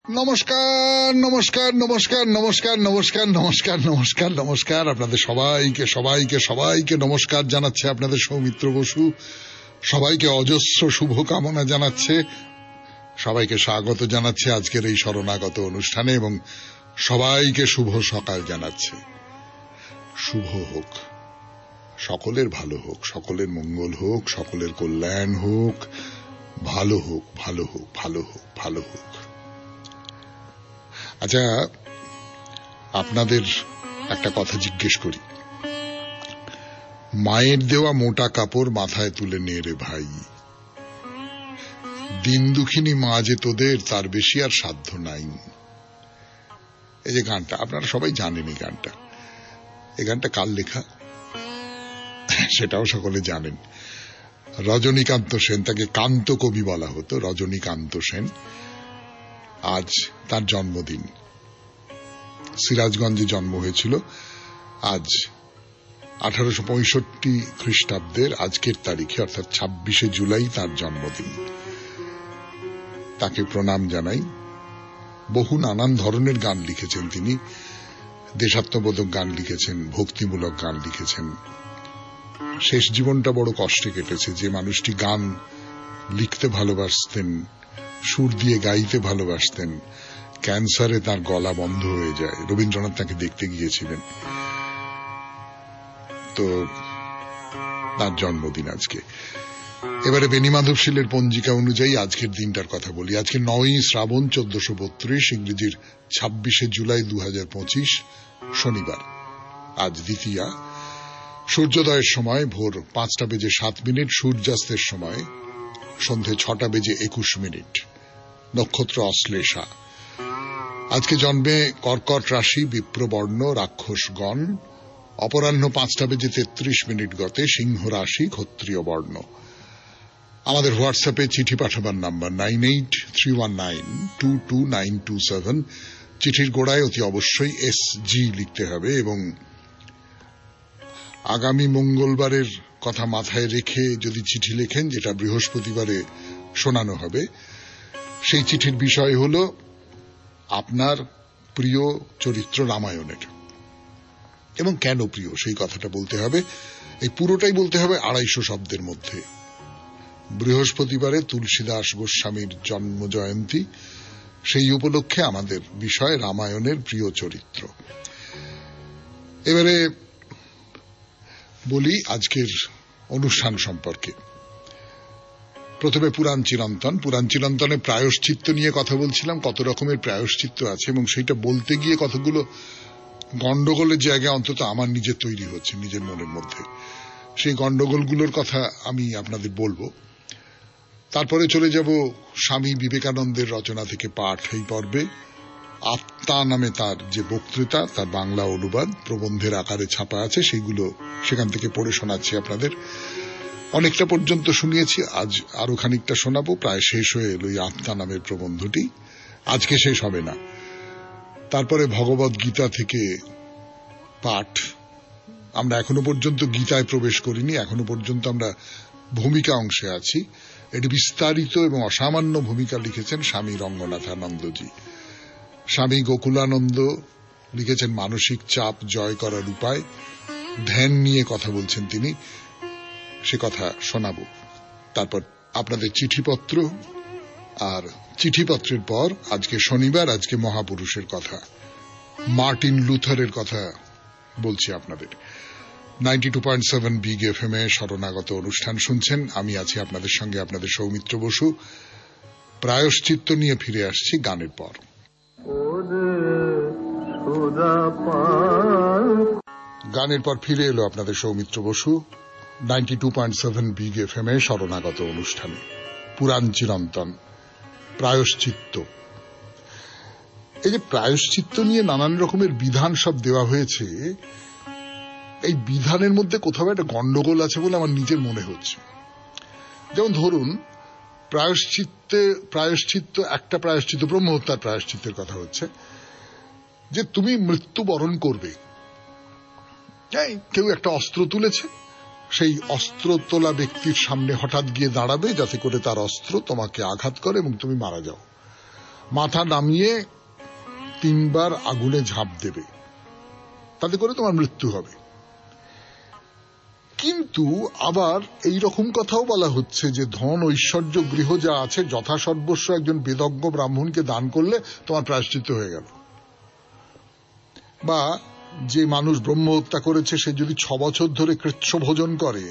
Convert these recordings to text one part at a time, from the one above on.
নমস্কার নমস্কার নমস্কার নমস্কার নমস্কার নমস্কার নমস্কার নমস্কার আপনাদের সবাইকে সবাইকে সবাইকে নমস্কার জানাচ্ছে আপনাদের সৌমিত্র বসু। সবাইকে অজস্র শুভকামনা জানাচ্ছে, সবাইকে স্বাগত জানাচ্ছে আজকের এই শরণাগত অনুষ্ঠানে এবং সবাইকে শুভ সকাল জানাচ্ছে। শুভ হোক, সকলের ভালো হোক, সকলের মঙ্গল হোক, সকলের কল্যাণ হোক, ভালো হোক ভালো হোক ভালো হোক ভালো হোক। আচ্ছা, আপনাদের একটা কথা জিজ্ঞেস করি। মায়ের দেওয়া মোটা কাপড় মাথায় তুলে নে রে ভাই, দিন দুঃখিনী মা যে তোদের তার বেশি আর সাধ্য নাই। এই যে গানটা আপনারা সবাই জানেন, এই গানটা কার লেখা সেটাও সকলে জানেন। রজনীকান্ত সেন, তাকে কান্ত কবি বলা হতো, রজনীকান্ত সেন। আজ তার জন্মদিন, সিরাজগঞ্জে জন্ম হয়েছিল। আজ 1865 খ্রিস্টাব্দের আজকের তারিখে অর্থাৎ 26শে জুলাই তার জন্মদিন। তাকে প্রণাম জানাই। বহু নানান ধরনের গান লিখেছেন তিনি, দেশাত্মবোধক গান লিখেছেন, ভক্তিমূলক গান লিখেছেন। শেষ জীবনটা বড় কষ্টে কেটেছে। যে মানুষটি গান লিখতে ভালোবাসতেন, সুর দিয়ে গাইতে ভালোবাসতেন, ক্যান্সারে তার গলা বন্ধ হয়ে যায়। রবীন্দ্রনাথ তাকে দেখতে গিয়েছিলেন। তো তার জন্মদিন আজকে। এবারে বেণীমাধব শীলের পঞ্জিকা অনুযায়ী আজকের দিনটার কথা বলি। আজকে 9ই শ্রাবণ 1432, ইংরেজির 26শে জুলাই 2025, শনিবার। আজ দ্বিতীয়া। সূর্যোদয়ের সময় ভোর 5টা বেজে 7 মিনিট, সূর্যাস্তের সময় সন্ধে 6টা বেজে 21 মিনিট। নক্ষত্র অশ্লেষা। আজকে জন্মে কর্কট রাশি, বিপ্রবর্ণ, রাক্ষসগণ। অপরাহ্ন 5টা বেজে 33 মিনিট গতে সিংহ রাশি, ক্ষত্রিয় বর্ণ। আমাদের হোয়াটসঅ্যাপে চিঠি পাঠাবার নাম্বার 9831922927। চিঠির গোড়ায় অতি অবশ্যই SG লিখতে হবে এবং আগামী মঙ্গলবারের কথা মাথায় রেখে যদি চিঠি লেখেন, যেটা বৃহস্পতিবারে শোনানো হবে, সেই চিঠির বিষয় হল আপনার প্রিয় চরিত্র রামায়ণের। এবং কেন প্রিয় সেই কথাটা বলতে হবে। এই পুরোটাই বলতে হবে 250 শব্দের মধ্যে। বৃহস্পতিবারে তুলসীদাস গোস্বামীর জন্ম জয়ন্তী, সেই উপলক্ষে আমাদের বিষয় রামায়ণের প্রিয় চরিত্র। এবারে বলি আজকের অনুষ্ঠান সম্পর্কে। প্রথমে পুরাণ চিরন্তন। পুরাণ চিরন্তনে প্রায়শ্চিত্ত নিয়ে কথা বলছিলাম, কত রকমের প্রায়শ্চিত্ত আছে এবং সেইটা বলতে গিয়ে কতগুলো গন্ডগোলের জায়গা অন্তত আমার নিজের তৈরি হচ্ছে নিজের মনের মধ্যে। সেই গন্ডগোলগুলোর কথা আমি আপনাদের বলবো। তারপরে চলে যাব স্বামী বিবেকানন্দের রচনা থেকে পাঠ এই পর্বে। আত্মা নামে তার যে বক্তৃতা, তার বাংলা অনুবাদ প্রবন্ধের আকারে ছাপা আছে, সেইগুলো সেখান থেকে পড়ে শোনাচ্ছি আপনাদের। অনেকটা পর্যন্ত শুনিয়েছি, আজ আরো খানিকটা শোনাবো। প্রায় শেষ হয়ে এলো এই আত্মা নামের প্রবন্ধটি, আজকে শেষ হবে না। তারপরে ভগবদ গীতা থেকে পাঠ। আমরা এখনো পর্যন্ত গীতায় প্রবেশ করিনি, এখনো পর্যন্ত আমরা ভূমিকা অংশে আছি। এটি বিস্তারিত এবং অসামান্য ভূমিকা লিখেছেন স্বামী রঙ্গনাথানন্দজি। স্বামী গোকুলানন্দ লিখেছেন মানসিক চাপ জয় করার উপায়, ধ্যান নিয়ে কথা বলছেন তিনি, সে কথা শোনাবো। তারপর আপনাদের চিঠিপত্র, আর চিঠিপত্রের পর আজকে শনিবার, আজকে মহাপুরুষের কথা, মার্টিন লুথারের কথা বলছি আপনাদের। 92.7 বিগ FM এ শরণাগত অনুষ্ঠান শুনছেন। আমি আছি আপনাদের সঙ্গে, আপনাদের সৌমিত্র বসু। প্রায়শ্চিত্ত নিয়ে ফিরে আসছি গানের পর। গানের পর ফিরে এলো আপনাদের সৌমিত্র বসু 92.7 বিগ FM এ শরণাগত অনুষ্ঠানে। পুরাণ চিরন্তন, প্রায়শ্চিত্ত। এই যে প্রায়শ্চিত্ত নিয়ে নানান রকমের বিধান সব দেওয়া হয়েছে, এই বিধানের মধ্যে কোথাও একটা গন্ডগোল আছে বলে আমার নিজের মনে হচ্ছে। যেমন ধরুন, প্রায়শ্চিত্ত একটা প্রায়শ্চিত্ত, ব্রহ্মহত্যার প্রায়শ্চিত্তের কথা হচ্ছে যে তুমি মৃত্যুবরণ করবে। কেউ একটা অস্ত্র তুলেছে, সেই অস্ত্র তোলা ব্যক্তির সামনে হঠাৎ গিয়ে দাঁড়াবে যাতে করে তার অস্ত্র তোমাকে আঘাত করে এবং তুমি মারা যাও। মাথা নামিয়ে 3 বার আগুনে ঝাঁপ দেবে, তাতে করে তোমার মৃত্যু হবে। কিন্তু আবার এই রকম কথাও বলা হচ্ছে যে ধন ঐশ্বর্য গৃহ যা আছে যথাসর্বস্ব একজন বেদজ্ঞ ব্রাহ্মণকে দান করলে তোমার প্রায়শ্চিত্ত হয়ে গেল। বা যে মানুষ ব্রহ্ম হত্যা করেছে সে যদি 6 বছর ধরে কৃচ্ছ ভোজন করে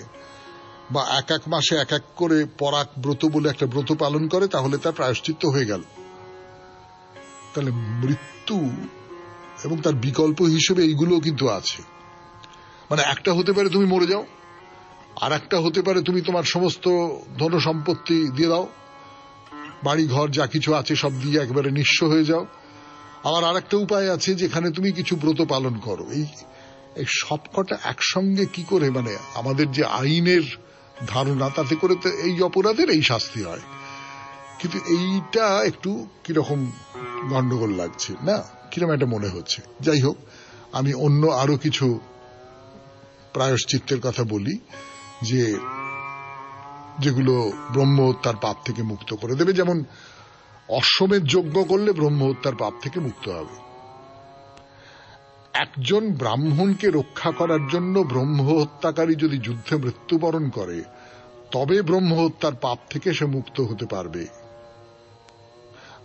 বা এক মাসে এক করে পরাগ ব্রত বলে একটা ব্রত পালন করে, তাহলে তার প্রায়শ্চিত্ত হয়ে গেল। তাহলে মৃত্যু এবং তার বিকল্প হিসেবে এইগুলো কিন্তু আছে। মানে একটা হতে পারে তুমি মরে যাও, আর একটা হতে পারে তুমি তোমার সমস্ত ধন সম্পত্তি দিয়ে দাও, বাড়ি ঘর যা কিছু আছে সব দিয়ে একেবারে নিঃস্ব হয়ে যাও। আবার আর একটা উপায় আছে যেখানে তুমি কিছু ব্রত পালন করো। এই সবকটা একসঙ্গে কি করে, মানে আমাদের যে আইনের ধারণা তাতে করে তো এই অপরাধের এই শাস্তি হয়, কিন্তু এইটা একটু কিরকম গন্ডগোল লাগছে না, কিরকম একটা মনে হচ্ছে। যাই হোক, আমি অন্য আরো কিছু প্রায়শ্চিত্তের কথা বলি যেগুলো ব্রহ্ম হত্যার পাপ থেকে মুক্ত করে দেবে। যেমন অশ্বমেধ যজ্ঞ করলে ব্রহ্ম হত্যার পাপ থেকে মুক্ত হবে। একজন ব্রাহ্মণকে রক্ষা করার জন্য ব্রহ্ম হত্যাকারী যদি যুদ্ধে মৃত্যুবরণ করে তবে ব্রহ্ম হত্যার পাপ থেকে সে মুক্ত হতে পারবে।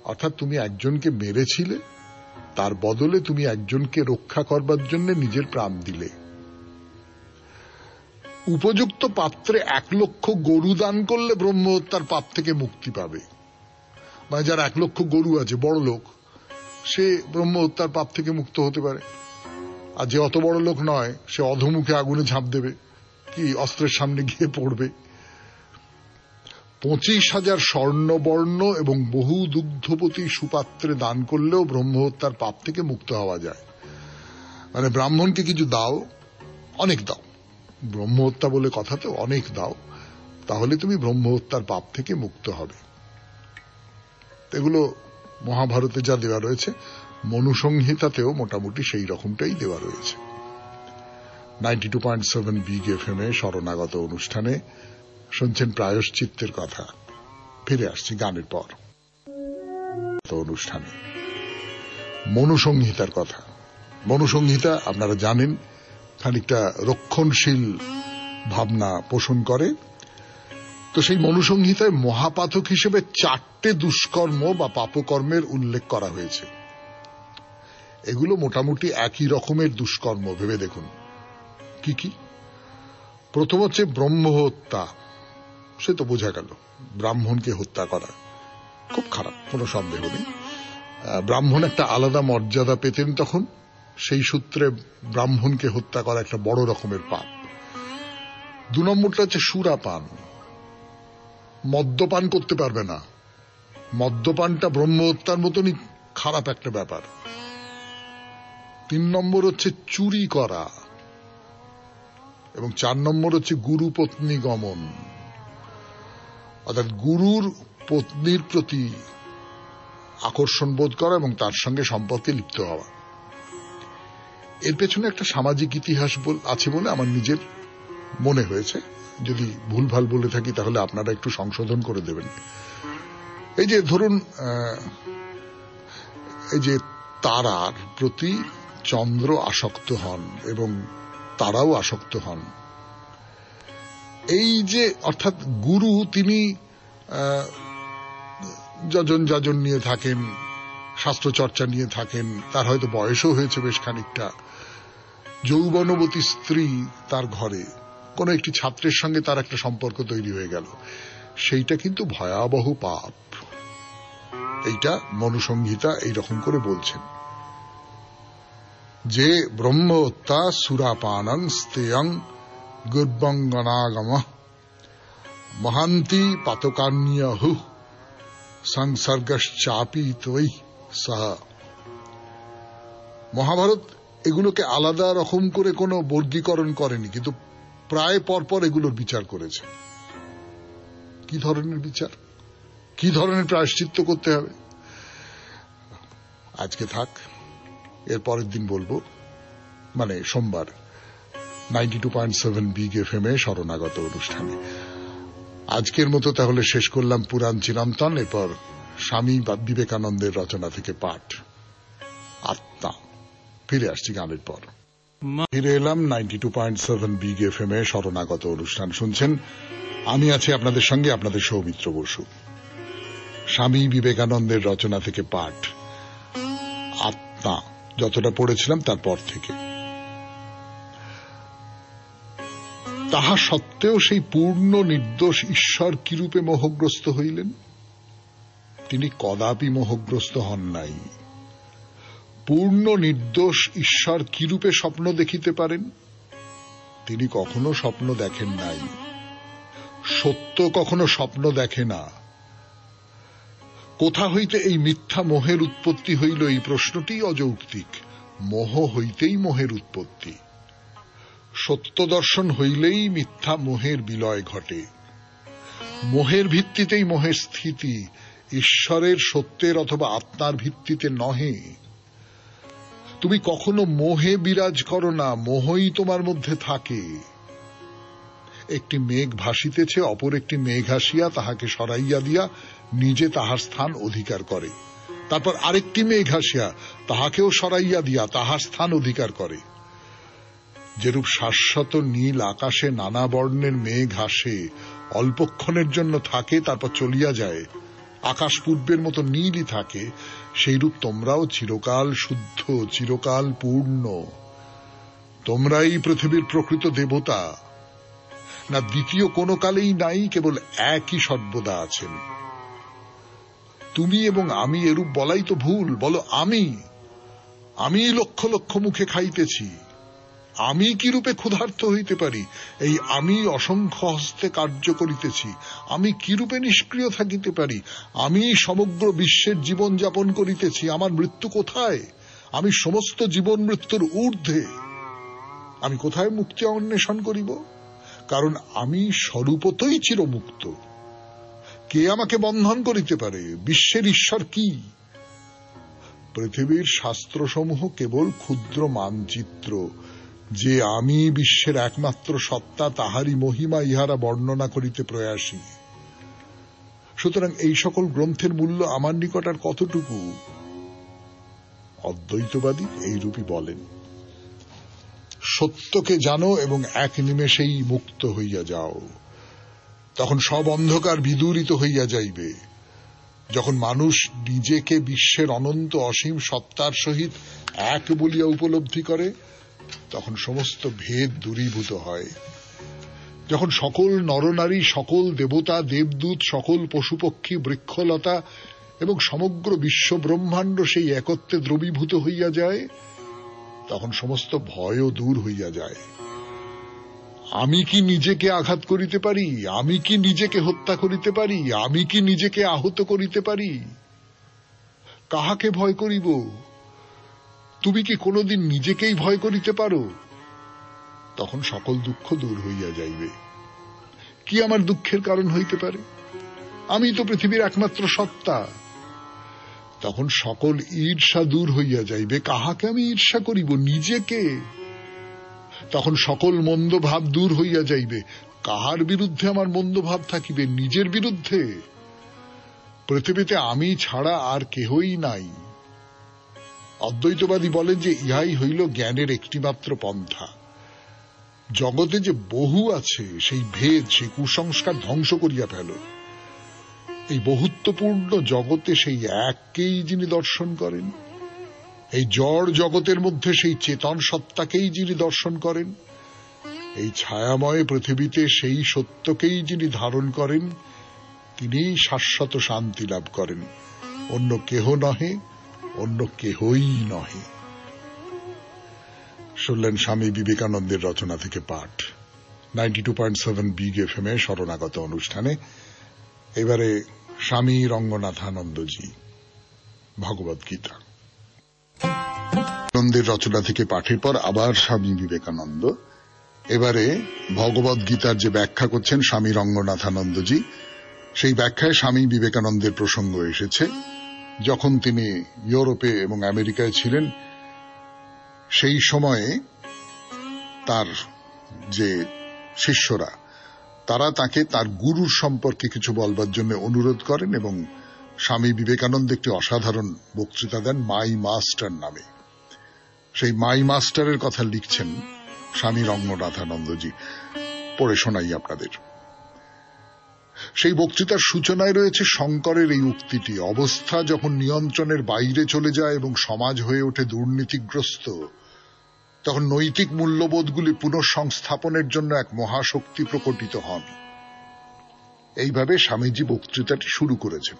অর্থাৎ তুমি একজনকে মেরেছিলে, তার বদলে তুমি একজনকে রক্ষা করবার জন্য নিজের প্রাণ দিলে। উপযুক্ত পাত্রে 1 লক্ষ গরু দান করলে ব্রহ্ম হত্যার পাপ থেকে মুক্তি পাবে। মানে যার 1 লক্ষ গরু আছে, বড় লোক, সে ব্রহ্ম হত্যার পাপ থেকে মুক্ত হতে পারে। আর যে অত বড় লোক নয় সে অধমুখে আগুনে ঝাঁপ দেবে, কি অস্ত্রের সামনে গিয়ে পড়বে। 25,000 স্বর্ণবর্ণ এবং বহু দুগ্ধপতি সুপাত্রে দান করলেও ব্রহ্ম হত্যার পাপ থেকে মুক্ত হওয়া যায়। মানে ব্রাহ্মণকে কিছু দাও, অনেক দাও, ব্রহ্ম হত্যা বলে কথা তো, অনেক দাও, তাহলে তুমি ব্রহ্ম হত্যার পাপ থেকে মুক্ত হবে। এগুলো মহাভারতে যা দেওয়া রয়েছে, মনুসংহিতাতেও মোটামুটি সেই রকমটাই দেওয়া রয়েছে। 92.7 বিগ FM এ শরণাগত অনুষ্ঠানে শুনছেন প্রায়শ্চিত্তের কথা। ফিরে আসছি গানের পর। অনুষ্ঠানে মনুসংহিতার কথা। মনুসংহিতা আপনারা জানেন খানিকটা রক্ষণশীল ভাবনা পোষণ করে। তো সেই মনুসংহিতায় মহাপাতক হিসেবে 4টে দুষ্কর্ম বা পাপকর্মের উল্লেখ করা হয়েছে। এগুলো মোটামুটি একই রকমের দুষ্কর্ম, ভেবে দেখুন কি কি। প্রথম হচ্ছে ব্রহ্ম হত্যা। সে তো বোঝা গেল, ব্রাহ্মণকে হত্যা করা খুব খারাপ, কোনো সন্দেহ নেই। ব্রাহ্মণ একটা আলাদা মর্যাদা পেতেন তখন, সেই সূত্রে ব্রাহ্মণকে হত্যা করা একটা বড় রকমের পাপ। 2 নম্বরটা হচ্ছে সুরাপান। মদ্যপান করতে পারবে না, মদ্যপানটা ব্রহ্ম হত্যার মতনই খারাপ একটা ব্যাপার। 3 নম্বর হচ্ছে চুরি করা, এবং 4 নম্বর হচ্ছে গুরু পত্নী গমন, অর্থাৎ গুরুর পত্নীর প্রতি আকর্ষণ বোধ করা এবং তার সঙ্গে সম্পর্কে লিপ্ত হওয়া। এর পেছনে একটা সামাজিক ইতিহাস আছে বলে আমার নিজের মনে হয়েছে। যদি ভুলভাল বলে থাকি তাহলে আপনারা একটু সংশোধন করে দেবেন। এই যে ধরুন, এই যে তারার প্রতি চন্দ্র আসক্ত হন এবং তারাও আসক্ত হন, এই যে অর্থাৎ গুরু তিনি যাজন নিয়ে থাকেন, শাস্ত্র চর্চা নিয়ে থাকেন, তার হয়তো বয়সও হয়েছে বেশ খানিকটা, যৌবনবতী স্ত্রী তার ঘরে, কোন একটি ছাত্রের সঙ্গে তার একটা সম্পর্ক তৈরি হয়ে গেল, সেইটা কিন্তু ভয়াবহ পাপ। এইটা মনুসংহিতা এইরকম করে বলছেন যে ব্রহ্ম হত্যা সুরাপানং স্তেয়ং গুর্বঙ্গনাগম মহান্তি পাতকান্যহু সংসর্গশ্চাপি তৈ সহ। মহাভারত এগুলোকে আলাদা রকম করে কোনো বর্গীকরণ করেনি, কিন্তু প্রায় পরপর এগুলোর বিচার করেছে। কি ধরনের বিচার, কি ধরনের প্রায়শ্চিত্ত করতে হবে, আজকে থাক, এর পরের দিন বলবো, মানে সোমবার 92.7 বিগ FM এ শরণাগত অনুষ্ঠানে। আজকের মতো তাহলে শেষ করলাম পুরাণ চিরন্তন। এরপর স্বামী বিবেকানন্দের রচনা থেকে পাঠ, আত্মা। ফিরে আসছি গানের পর। ফিরে এলাম 92.7 বিগ এফএম এ। শরণাগত অনুষ্ঠান শুনছেন, আমি আছি আপনাদের সঙ্গে, আপনাদের সৌমিত্র বসু। স্বামী বিবেকানন্দের রচনা থেকে পাঠ, আত্মা, যতটা পড়েছিলাম তারপর থেকে। তাহা সত্ত্বেও সেই পূর্ণ নির্দোষ ঈশ্বর কিরূপে মোহগ্রস্ত হইলেন? তিনি কদাপি মোহগ্রস্ত হন নাই। পূর্ণ নির্দোষ ঈশ্বর কিরূপে স্বপ্ন দেখিতে পারেন? তিনি কখনো স্বপ্ন দেখেন নাই। সত্য কখনো স্বপ্ন দেখে না। কোথা হইতে এই মিথ্যা মোহের উৎপত্তি হইল, এই প্রশ্নটি অযৌক্তিক। মোহ হইতেই মোহের উৎপত্তি। সত্য দর্শন হইলেই মিথ্যা মোহের বিলয় ঘটে। মোহের ভিত্তিতেই মোহের স্থিতি, ঈশ্বরের সত্যের অথবা আত্মার ভিত্তিতে নহে। তুমি কখনো মোহে বিরাজ করো না, মোহই তোমার মধ্যে থাকে। একটি মেঘ ভাসিতেছে, অপর একটি মেঘ আসিয়া তাহাকে সরাইয়া দিয়া নিজে তাহার স্থান অধিকার করে। তারপর আরেকটি মেঘ আসিয়া তাহাকেও সরাইয়া দিয়া তাহার স্থান অধিকার করে। যেরূপ শাশ্বত নীল আকাশে নানা বর্ণের মেঘ আসে, অল্পক্ষণের জন্য থাকে, তারপর চলিয়া যায়, আকাশ পূর্বের মতো নীলই থাকে, সেইরূপ তোমরাও চিরকাল শুদ্ধ, চিরকাল পূর্ণ। তোমরাই পৃথিবীর প্রকৃত দেবতা। না দ্বিতীয় কোনো কালেই নাই, কেবল একই সর্বদা আছেন। তুমি এবং আমি এরূপ বলাই তো ভুল। বলো আমি লক্ষ লক্ষ মুখে খাইতেছি। আমি কি রূপে ক্ষুধার্ত হইতে পারি? এই আমি অসংখ্য হস্তে কার্য করিতেছি। আমি কি রূপে নিষ্ক্রিয় থাকিতে পারি? আমি সমগ্র বিশ্বের জীবন যাপন করিতেছি। আমার মৃত্যু কোথায়? আমি সমস্ত জীবন মৃত্যুর ঊর্ধ্বে। আমি কোথায় মুক্তি অন্বেষণ করিব? কারণ আমি স্বরূপতই চিরমুক্ত। কে আমাকে বন্ধন করিতে পারে? বিশ্বের ঈশ্বর কি? পৃথিবীর শাস্ত্রসমূহ কেবল ক্ষুদ্র মানচিত্র। যে আমি বিশ্বের একমাত্র সত্তা, তাহারই মহিমা ইহারা বর্ণনা করিতে প্রয়াসী। সুতরাং এই সকল গ্রন্থের মূল্য আমার নিকট আর কতটুকু? অদ্বৈতবাদী এইরূপই বলেন, সত্যকে জানো এবং এক নিমেষেই মুক্ত হইয়া যাও। তখন সব অন্ধকার বিদূরিত হইয়া যাইবে। যখন মানুষ নিজেকে বিশ্বের অনন্ত অসীম সত্তার সহিত এক বলিয়া উপলব্ধি করে, তখন সমস্ত ভেদ দূরীভূত হয়। যখন সকল নরনারী, সকল দেবতা দেবদূত, সকল পশুপক্ষী, বৃক্ষলতা এবং সমগ্র বিশ্ব ব্রহ্মাণ্ড সেই একত্বে দ্রবীভূত হইয়া যায়, তখন সমস্ত ভয়ও দূর হইয়া যায়। আমি কি নিজেকে আঘাত করিতে পারি? আমি কি নিজেকে হত্যা করিতে পারি? আমি কি নিজেকে আহত করিতে পারি? কাহাকে ভয় করিব? তুমি কি কোনোদিন নিজেকেই ভয় করিতে পারো? তখন সকল দুঃখ দূর হইয়া যাইবে। কি আমার দুঃখের কারণ হইতে পারে? আমি তো পৃথিবীর একমাত্র সত্তা। তখন সকল ঈর্ষা দূর হইয়া যাইবে। কাহাকে আমি ঈর্ষা করিব? নিজেকে। তখন সকল মন্দ ভাব দূর হইয়া যাইবে। কাহার বিরুদ্ধে আমার মন্দ ভাব থাকিবে? নিজের বিরুদ্ধে। পৃথিবীতে আমি ছাড়া আর কেহই নাই। অদ্বৈতবাদী বলেন যে ইহাই হইল জ্ঞানের একটিমাত্র পন্থা। জগতে যে বহু আছে, সেই ভেদ, সেই কুসংস্কার ধ্বংস করিয়া ফেল। এই বহুত্বপূর্ণ জগতে সেই এককেই যিনি দর্শন করেন, এই জড় জগতের মধ্যে সেই চেতন সত্তাকেই যিনি দর্শন করেন, এই ছায়াময় পৃথিবীতে সেই সত্যকেই যিনি ধারণ করেন, তিনি শাশ্বত শান্তি লাভ করেন। অন্য কেহ নহে, অন্য কেহই নহে। শুনলেন স্বামী বিবেকানন্দের রচনা থেকে পাঠ, 92.7 বিগ এফএম এ শরণাগত অনুষ্ঠানে। এবারে স্বামী রঙ্গনাথানন্দজি, ভগবদ গীতা। বিবেকানন্দের রচনা থেকে পাঠের পর আবার স্বামী বিবেকানন্দ। এবারে ভগবদ গীতার যে ব্যাখ্যা করছেন স্বামী রঙ্গনাথানন্দজি, সেই ব্যাখ্যায় স্বামী বিবেকানন্দের প্রসঙ্গ এসেছে। যখন তিনি ইউরোপে এবং আমেরিকায় ছিলেন, সেই সময়ে তার যে শিষ্যরা, তারা তাকে তার গুরুর সম্পর্কে কিছু বলবার জন্য অনুরোধ করেন এবং স্বামী বিবেকানন্দ একটি অসাধারণ বক্তৃতা দেন মাই মাস্টার নামে। সেই মাই মাস্টারের কথা লিখছেন স্বামী রঙ্গনাথানন্দজি, পড়ে শোনাই আপনাদের। সেই বক্তৃতার সূচনায় রয়েছে শঙ্করের এই উক্তিটি, অবস্থা যখন নিয়ন্ত্রণের বাইরে চলে যায় এবং সমাজ হয়ে ওঠে দুর্নীতিগ্রস্ত, তখন নৈতিক মূল্যবোধগুলি পুনঃসংস্থাপনের জন্য এক মহাশক্তি প্রকটিত হন। এইভাবে স্বামীজি বক্তৃতাটি শুরু করেছেন।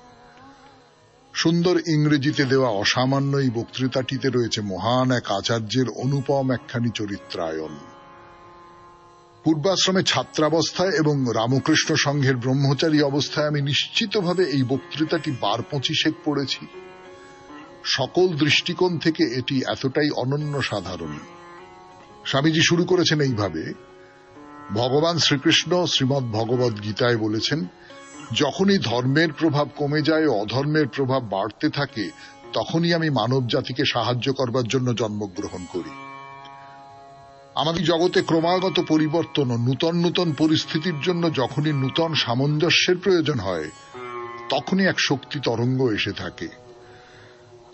সুন্দর ইংরেজিতে দেওয়া অসামান্য এই বক্তৃতাটিতে রয়েছে মহান এক আচার্যের অনুপম একখানি চরিত্রায়ন। পূর্বাশ্রমে ছাত্রাবস্থায় এবং রামকৃষ্ণ সংঘের ব্রহ্মচারী অবস্থায় আমি নিশ্চিতভাবে এই বক্তৃতাটি 12-25 পড়েছি। সকল দৃষ্টিকোণ থেকে এটি এতটাই অনন্য সাধারণ। স্বামীজি শুরু করেছেন এইভাবে, ভগবান শ্রীকৃষ্ণ শ্রীমদ্ ভগবদ গীতায় বলেছেন, যখনই ধর্মের প্রভাব কমে যায় ও অধর্মের প্রভাব বাড়তে থাকে, তখনই আমি মানব জাতিকে সাহায্য করবার জন্য জন্মগ্রহণ করি। আমাদের জগতে ক্রমাগত পরিবর্তন ও নূতন নূতন পরিস্থিতির জন্য যখনই নূতন সামঞ্জস্যের প্রয়োজন হয়, তখনই এক শক্তি তরঙ্গ এসে থাকে।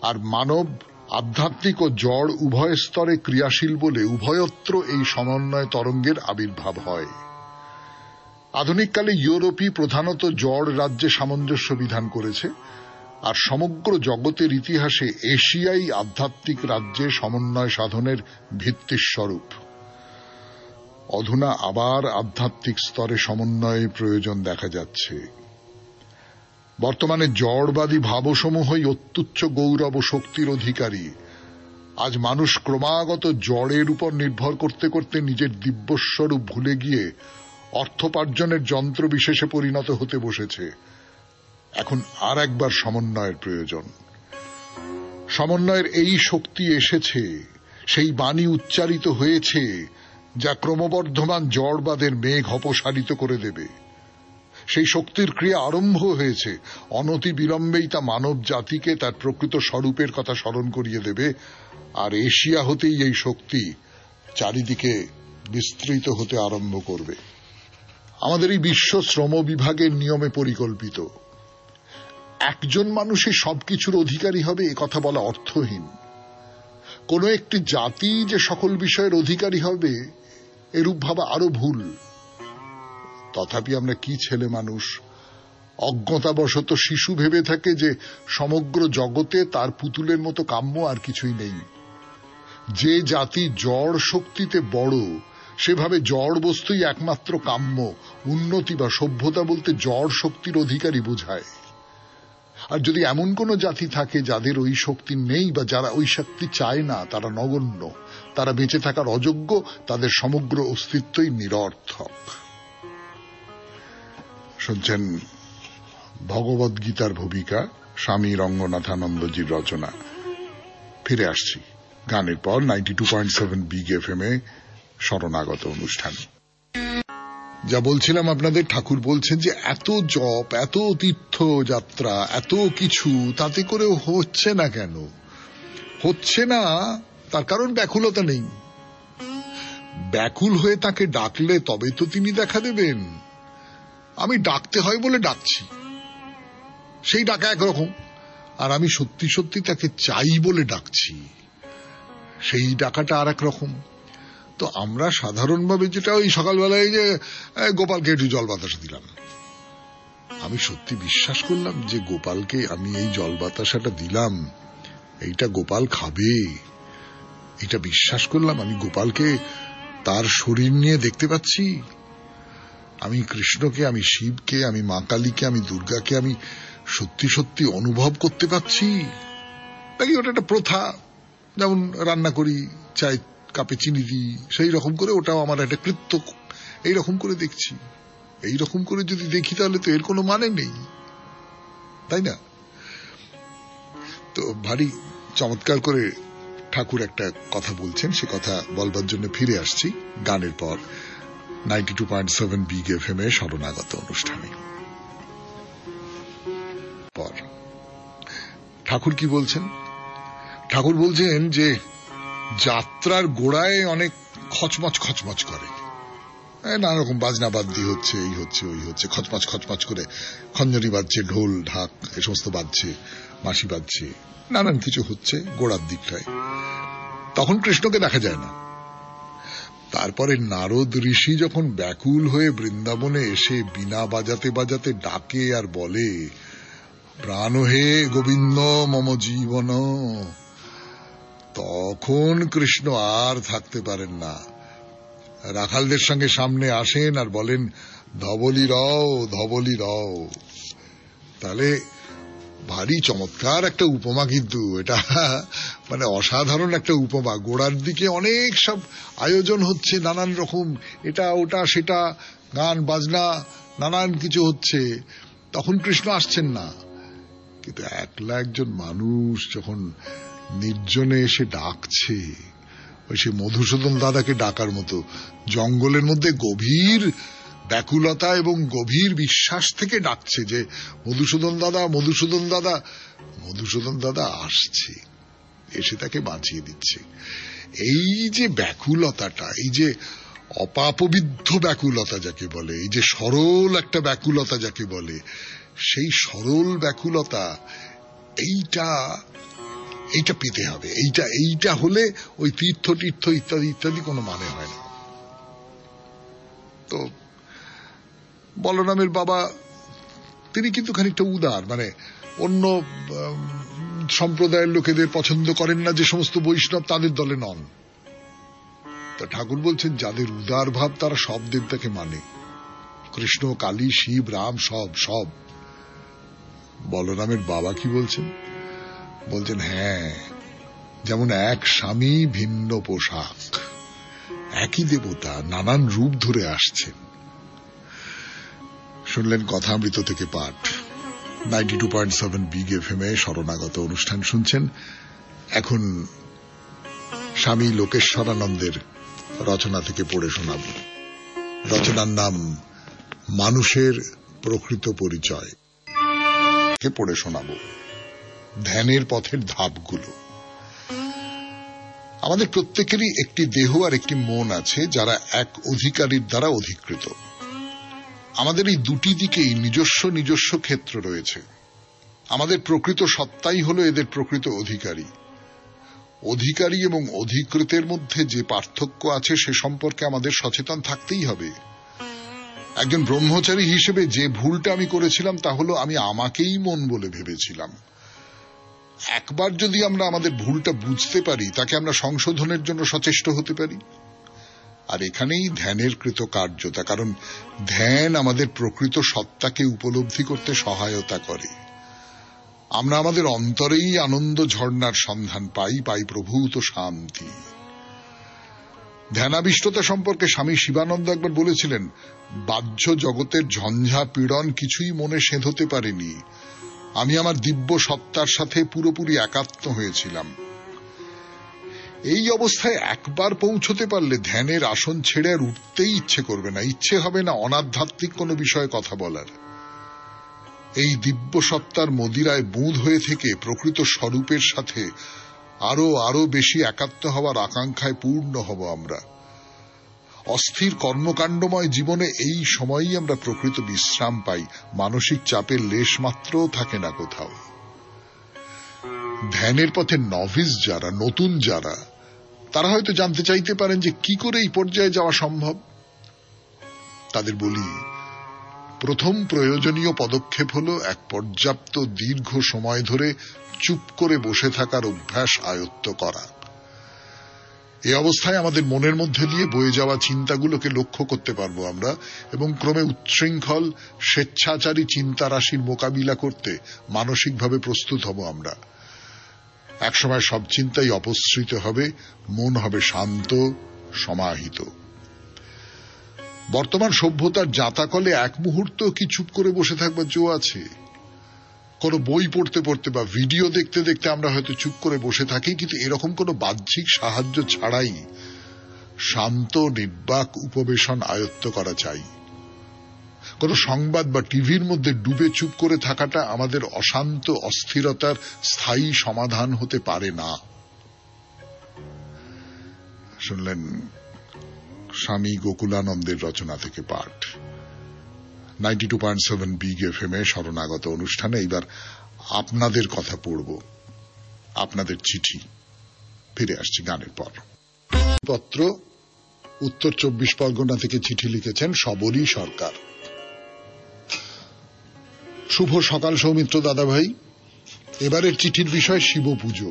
আর মানব আধ্যাত্মিক ও জড় উভয় স্তরে ক্রিয়াশীল বলে উভয়ত্র এই সমন্বয় তরঙ্গের আবির্ভাব হয়। আধুনিককালে ইউরোপই প্রধানত জড় রাজ্যে সামঞ্জস্য বিধান করেছে, আর সমগ্র জগতের ইতিহাসে এশিয়াই আধ্যাত্মিক রাজ্যে সমন্বয় সাধনের ভিত্তিস্বরূপ। অধুনা আবার আধ্যাত্মিক স্তরে সমন্বয়ের প্রয়োজন দেখা যাচ্ছে। বর্তমানে জড়বাদী ভাবসমূহই অত্যুচ্চ গৌরব ও শক্তির অধিকারী। আজ মানুষ ক্রমাগত জড়ের উপর নির্ভর করতে করতে নিজের দিব্যস্বরূপ ভুলে গিয়ে অর্থোপার্জনের যন্ত্র বিশেষে পরিণত হতে বসেছে। এখন আর একবার সমন্বয়ের প্রয়োজন। সমন্বয়ের এই শক্তি এসেছে, সেই বাণী উচ্চারিত হয়েছে, যা ক্রমবর্ধমান জড়বাদের মেঘ অপসারিত করে দেবে। সেই শক্তির ক্রিয়া আরম্ভ হয়েছে, অনতি বিলম্বেই তা মানব জাতিকে তার প্রকৃত স্বরূপের কথা স্মরণ করিয়ে দেবে। আর এশিয়া হতেই এই শক্তি চারিদিকে বিস্তৃত হতে আরম্ভ করবে। আমাদের এই বিশ্ব শ্রম বিভাগের নিয়মে পরিকল্পিত। একজন মানুষই সবকিছুর অধিকারী হবে এ কথা বলা অর্থহীন। কোন একটি জাতি যে সকল বিষয়ের অধিকারী হবে এরূপ ভাবা আরো ভুল। তথাপি আমরা কি ছেলে মানুষ, অজ্ঞতাবশত শিশু ভেবে থাকে যে সমগ্র জগতে তার পুতুলের মতো কাম্য আর কিছুই নেই। যে জাতি জড় শক্তিতে বড়, সেভাবে জড় বস্তুই একমাত্র কাম্য। উন্নতি বা সভ্যতা বলতে জড় শক্তির অধিকারী বোঝায়। আর যদি এমন কোন জাতি থাকে যাদের ওই শক্তি নেই বা যারা ওই শক্তি চায় না, তারা নগণ্য, তারা বেঁচে থাকার অযোগ্য, তাদের সমগ্র অস্তিত্বই নিরর্থক। শুনছেন ভগবদ গীতার ভূমিকা, স্বামী রঙ্গনাথানন্দজির রচনা। ফিরে আসছি গানের পর 92.7 বিগ এফএম এ শরণাগত অনুষ্ঠান। যা বলছিলাম আপনাদের, ঠাকুর বলছেন যে এত জপ, এত তীর্থযাত্রা, এত কিছু, তাতে করেও হচ্ছে না কেন? হচ্ছে না তার কারণ ব্যাকুলতা নেই। ব্যাকুল হয়ে তাকে ডাকলে তবে তো তিনি দেখা দেবেন। আমি ডাকতে হয় বলে ডাকছি, সেই ডাকা একরকম। আর আমি সত্যি সত্যি তাকে চাই বলে ডাকছি, সেই ডাকাটা আর এক রকম। তো আমরা সাধারণভাবে যেটা ওই সকালবেলায় যে গোপালকে একটু জল বাতাসা দিলাম, আমি সত্যি বিশ্বাস করলাম যে গোপালকে আমি এই জল বাতাসাটা দিলাম, এইটা গোপাল খাবে। এটা বিশ্বাস করলাম, আমি গোপালকে তার শরীর নিয়ে দেখতে পাচ্ছি। আমি কৃষ্ণকে, আমি শিবকে, আমি মা কালীকে, আমি দুর্গাকে আমি সত্যি সত্যি অনুভব করতে পাচ্ছি। নাকি ওটা একটা প্রথা, যেমন রান্না করি, চাই কাপে চিনি দিই, সেই রকম করে ওটাও আমার একটা কৃত্য, এইরকম করে দেখছি। এইরকম করে যদি দেখি তাহলে তো এর কোনো মানে নেই, তাই না? তো ভারী চমৎকার করে ঠাকুর একটা কথা বলছেন, সে কথা বলবার জন্য ফিরে আসছি গানের পর 92.7 বিগ এফএম এ শরণাগত অনুষ্ঠানে। পর ঠাকুর কি বলছেন? ঠাকুর বলছেন যে যাত্রার গোড়ায় অনেক খচমচ খচমচ করে, নানা রকম বাজনা বাদ্যি হচ্ছে, এই হচ্ছে ওই হচ্ছে, খচমাচ খচমাচ করে খঞ্জনি বাজছে, ঢোল ঢাক এ সমস্ত বাজছে, বাঁশি বাজছে, নানান কিছু হচ্ছে গোড়ার দিকটায়। তখন কৃষ্ণকে দেখা যায় না। তারপরে নারদ ঋষি যখন ব্যাকুল হয়ে বৃন্দাবনে এসে বীণা বাজাতে বাজাতে ডাকে আর বলে, প্রাণ হে গোবিন্দ মম জীবন, তখন কৃষ্ণ আর থাকতে পারেন না, রাখালদের সঙ্গে সামনে আসেন আর বলেন, ধবলি রও ধবলি রও। তাহলে ভারী চমৎকার একটা উপমা, কিন্তু এটা মানে অসাধারণ একটা উপমা। গোড়ার দিকে অনেক সব আয়োজন হচ্ছে, নানান রকম এটা ওটা সেটা, গান বাজনা নানান কিছু হচ্ছে, তখন কৃষ্ণ আসছেন না। কিন্তু একলা একজন মানুষ যখন নির্জনে এসে ডাকছে, ওই সে মধুসূদন দাদাকে ডাকার মতো, জঙ্গলের মধ্যে গভীর ব্যাকুলতা এবং গভীর বিশ্বাস থেকে ডাকছে যে মধুসূদন দাদা মধুসূদন দাদা। মধুসূদন দাদা আসছে, এসে তাকে বাঁচিয়ে দিচ্ছে। এই যে ব্যাকুলতাটা, এই যে অপাপবিদ্ধ ব্যাকুলতা যাকে বলে, এই যে সরল একটা ব্যাকুলতা যাকে বলে, সেই সরল ব্যাকুলতা এইটা পেতে হবে। এইটা হলে ওই তীর্থ তীর্থ ইত্যাদি ইত্যাদি কোনো মানে হয় না। তো বলরামের বাবা তিনি কিন্তু খানিকটা উদার, মানে অন্য সম্প্রদায়ের লোকেদের পছন্দ করেন না, যে সমস্ত বৈষ্ণব তাদের দলে নন। তা ঠাকুর বলছেন, যাদের উদার ভাব তারা সব দেবতাকে মানে, কৃষ্ণ কালী শিব রাম সব সব। বলরামের বাবা কি বলছেন? বলছেন, হ্যাঁ, যেমন এক স্বামী ভিন্ন পোশাক, একই দেবতা নানান রূপ ধরে আসছেন। শুনলেন কথামৃত থেকে পাঠ। 92.7 বিগ এফএম এ শরণাগত অনুষ্ঠান শুনছেন। এখন স্বামী লোকেশ্বরানন্দের রচনা থেকে পড়ে শোনাব। রচনার নাম মানুষের প্রকৃত পরিচয়। পড়ে শোনাব ধ্যানের পথের ধাপগুলো। আমাদের প্রত্যেকেরই একটি দেহ আর একটি মন আছে, যারা এক অধিকারীর দ্বারা অধিকৃত। আমাদের এই দুটি দিকেই নিজস্ব নিজস্ব ক্ষেত্র রয়েছে। আমাদের প্রকৃত সত্তাই হলো এদের প্রকৃত অধিকারী। অধিকারী এবং অধিকৃতের মধ্যে যে পার্থক্য আছে সে সম্পর্কে আমাদের সচেতন থাকতেই হবে। একজন ব্রহ্মচারী হিসেবে যে ভুলটা আমি করেছিলাম তা হলো আমি আমাকেই মন বলে ভেবেছিলাম। একবার যদি আমরা আমাদের ভুলটা বুঝতে পারি, তাকে আমরা সংশোধনের জন্য সচেষ্ট হতে পারি। আর এখানেই ধ্যানের কৃতকার্যতা, কারণ ধ্যান আমাদের প্রকৃত সত্তাকে উপলব্ধি করতে সহায়তা করে। আমরা আমাদের অন্তরেই আনন্দ ঝর্ণার সন্ধান পাই প্রভূত শান্তি। ধ্যানাবিষ্টতা সম্পর্কে স্বামী শিবানন্দ একবার বলেছিলেন, বাহ্য জগতের ঝঞ্ঝা পীড়ন কিছুই মনে সেঁধতে পারেনি, আমি আমার দিব্য সত্তার সাথে পুরোপুরি একাত্ম হয়েছিলাম। এই অবস্থায় একবার পৌঁছতে পারলে ধ্যানের আসন ছেড়ে আর উঠতেই ইচ্ছে করবে না, ইচ্ছে হবে না অনাধ্যাত্মিক কোনো বিষয়ে কথা বলার। এই দিব্য সত্তার মদিরায় বুঁদ হয়ে থেকে প্রকৃত স্বরূপের সাথে আরো বেশি একাত্ম হওয়ার আকাঙ্ক্ষায় পূর্ণ হব আমরা। অস্থির কর্মকাণ্ডময় জীবনে এই সময়ই আমরা প্রকৃত বিশ্রাম পাই, মানসিক চাপের লেশ মাত্রও থাকে না কোথাও। ধ্যানের পথে নভিস যারা, নতুন যারা, তারা হয়তো জানতে চাইতে পারেন যে কি করে এই পর্যায়ে যাওয়া সম্ভব। তাদের বলি, প্রথম প্রয়োজনীয় পদক্ষেপ হলো এক পর্যাপ্ত দীর্ঘ সময় ধরে চুপ করে বসে থাকার অভ্যাস আয়ত্ত করা। এই অবস্থায় আমাদের মনের মধ্যে দিয়ে বয়ে যাওয়া চিন্তাগুলোকে লক্ষ্য করতে পারবো আমরা, এবং ক্রমে উচ্ছৃঙ্খল স্বেচ্ছাচারী চিন্তা রাশির মোকাবিলা করতে মানসিকভাবে প্রস্তুত হব আমরা। একসময় সব চিন্তাই অপসৃত হবে, মন হবে শান্ত সমাহিত। বর্তমান সভ্যতার জাঁতাকলে এক মুহূর্ত কি চুপ করে বসে থাকবার জো আছে? কোন বই পড়তে পড়তে বা ভিডিও দেখতে দেখতে আমরা হয়তো চুপ করে বসে থাকি, কিন্তু এরকম কোন বাহ্যিক সাহায্য ছাড়াই শান্ত নির্বাক উপবেশন আয়ত্ত করা চাই। কোন সংবাদ বা টিভির মধ্যে ডুবে চুপ করে থাকাটা আমাদের অশান্ত অস্থিরতার স্থায়ী সমাধান হতে পারে না। শুনলেন স্বামী গোকুলানন্দের রচনা থেকে পাঠ 92.7 বিগ এফএম এ শরণাগত অনুষ্ঠানে এইবার আপনাদের কথা পড়ব, আপনাদের চিঠি। ফিরে আসছি গানের পর। পত্র উত্তর 24 পরগনা থেকে চিঠি লিখেছেন সবরী সরকার। শুভ সকাল সৌমিত্র দাদাভাই, এবারের চিঠির বিষয় শিব পুজো।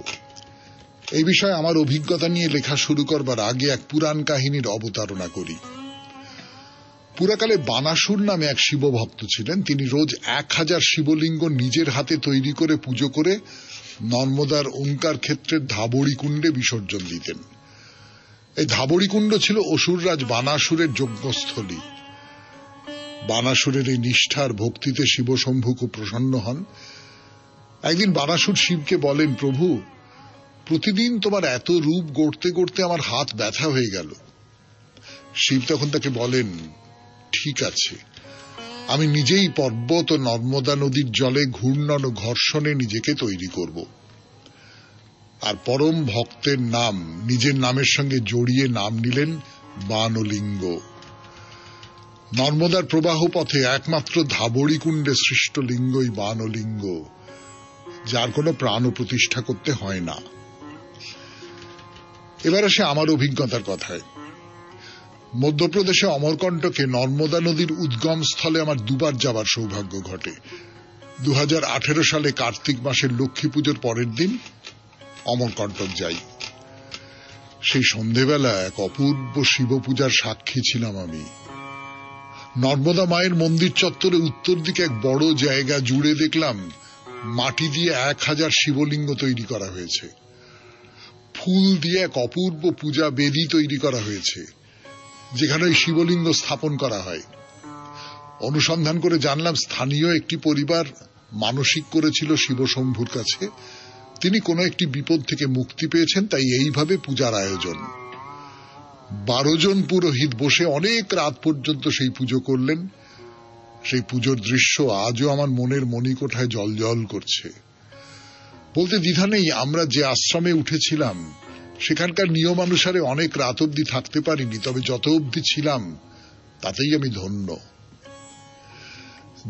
এই বিষয়ে আমার অভিজ্ঞতা নিয়ে লেখা শুরু করবার আগে এক পুরাণ কাহিনীর অবতারণা করি। পুরাকালে বানাসুর নামে এক শিবভক্ত ছিলেন। তিনি রোজ 1000 শিবলিঙ্গ নিজের হাতে তৈরি করে পুজো করে নর্মদার ওঙ্কার ক্ষেত্রের ধাবড়ী কুণ্ডে বিসর্জন দিতেন। এই ধাবড়ী কুণ্ড ছিল অসুররাজ বানাসুরের যজ্ঞস্থলী। বানাসুরের এই নিষ্ঠার ভক্তিতে শিবশম্ভু খুব প্রসন্ন হন। একদিন বানাসুর শিবকে বলেন, প্রভু, প্রতিদিন তোমার এত রূপ গড়তে গড়তে আমার হাত ব্যথা হয়ে গেল। শিব তখন তাকে বলেন, ঠিক আছে, আমি নিজেই পর্বত ও নর্মদা নদীর জলে ঘূর্ণন ও ঘর্ষণে নিজেকে তৈরি করব। আর পরম ভক্তের নাম নিজের নামের সঙ্গে জড়িয়ে নাম নিলেন বানলিঙ্গ। নর্মদার প্রবাহ পথে একমাত্র ধাবড়ী কুণ্ডে সৃষ্ট লিঙ্গই বানলিঙ্গ, যার কোনো প্রাণ প্রতিষ্ঠা করতে হয় না। এবার আসে আমার অভিজ্ঞতার কথায়। মধ্যপ্রদেশে অমরকণ্টকে নর্মদা নদীর উদ্গম স্থলে আমার দুবার যাবার সৌভাগ্য ঘটে। 2018 সালে কার্তিক মাসের লক্ষ্মী পুজোর পরের দিন অমরকণ্টক যাই। সেই সন্ধেবেলা এক অপূর্ব শিব পূজার সাক্ষী ছিলাম আমি। নর্মদা মায়ের মন্দির চত্বরে উত্তর দিকে এক বড় জায়গা জুড়ে দেখলাম মাটি দিয়ে 1000 শিবলিঙ্গ তৈরি করা হয়েছে। ফুল দিয়ে এক অপূর্ব পূজা বেদী তৈরি করা হয়েছে, যেখানে ওই শিবলিঙ্গ স্থাপন করা হয়। অনুসন্ধান করে জানলাম স্থানীয় একটি পরিবার মানসিক করেছিল শিবশম্ভুর কাছে। তিনি কোনো একটি বিপদ থেকে মুক্তি পেয়েছেন, তাই এইভাবে পূজার আয়োজন। 12 জন পুরোহিত বসে অনেক রাত পর্যন্ত সেই পুজো করলেন। সেই পুজোর দৃশ্য আজও আমার মনের মণিকোঠায় জলজল করছে। বলতে দ্বিধা নেই, আমরা যে আশ্রমে উঠেছিলাম সেখানকার নিয়মানুসারে অনেক রাত অবধি থাকতে পারিনি, তবে যত অবধি ছিলাম তাতেই আমি ধন্য।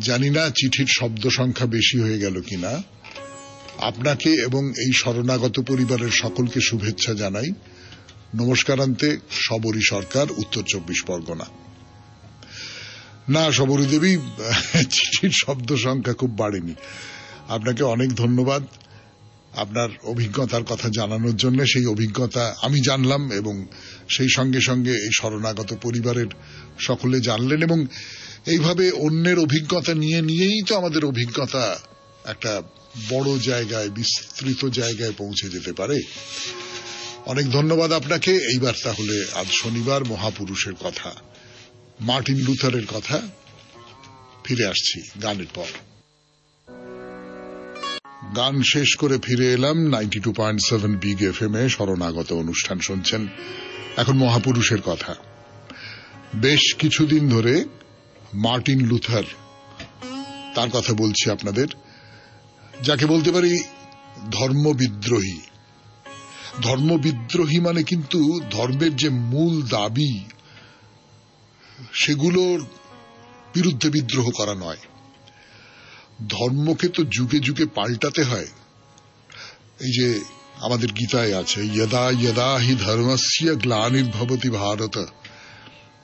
জানি না চিঠির শব্দ সংখ্যা বেশি হয়ে গেল কিনা। আপনাকে এবং এই শরণাগত পরিবারের সকলকে শুভেচ্ছা জানাই। নমস্কারান্তে, সবরী সরকার, উত্তর 24 পরগনা। না সবরী দেবী, চিঠির শব্দ সংখ্যা খুব বাড়েনি। আপনাকে অনেক ধন্যবাদ আপনার অভিজ্ঞতার কথা জানানোর জন্য। সেই অভিজ্ঞতা আমি জানলাম এবং সেই সঙ্গে সঙ্গে এই শরণাগত পরিবারের সকলে জানলেন, এবং এইভাবে অন্যের অভিজ্ঞতা নিয়েই তো আমাদের অভিজ্ঞতা একটা বড় জায়গায়, বিস্তৃত জায়গায় পৌঁছে যেতে পারে। অনেক ধন্যবাদ আপনাকে। এইবার তাহলে আজ শনিবার মহাপুরুষের কথা, মার্টিন লুথারের কথা। ফিরে আসছি গানের পর। গান শেষ করে ফিরে এলাম 92.7 বিগ এফএম এ। শরণাগত অনুষ্ঠান শুনছেন। এখন মহাপুরুষের কথা। বেশ কিছুদিন ধরে মার্টিন লুথার, তার কথা বলছি আপনাদের, যাকে বলতে পারি ধর্মবিদ্রোহী। ধর্মবিদ্রোহী মানে কিন্তু ধর্মের যে মূল দাবি সেগুলোর বিরুদ্ধে বিদ্রোহ করা নয়। ধর্মকে তো যুগে যুগে পাল্টাতে হয়। এই যে আমাদের গীতায় আছে, যদা যদা হি ধর্মস্য গ্লানির্ভবতি ভারত,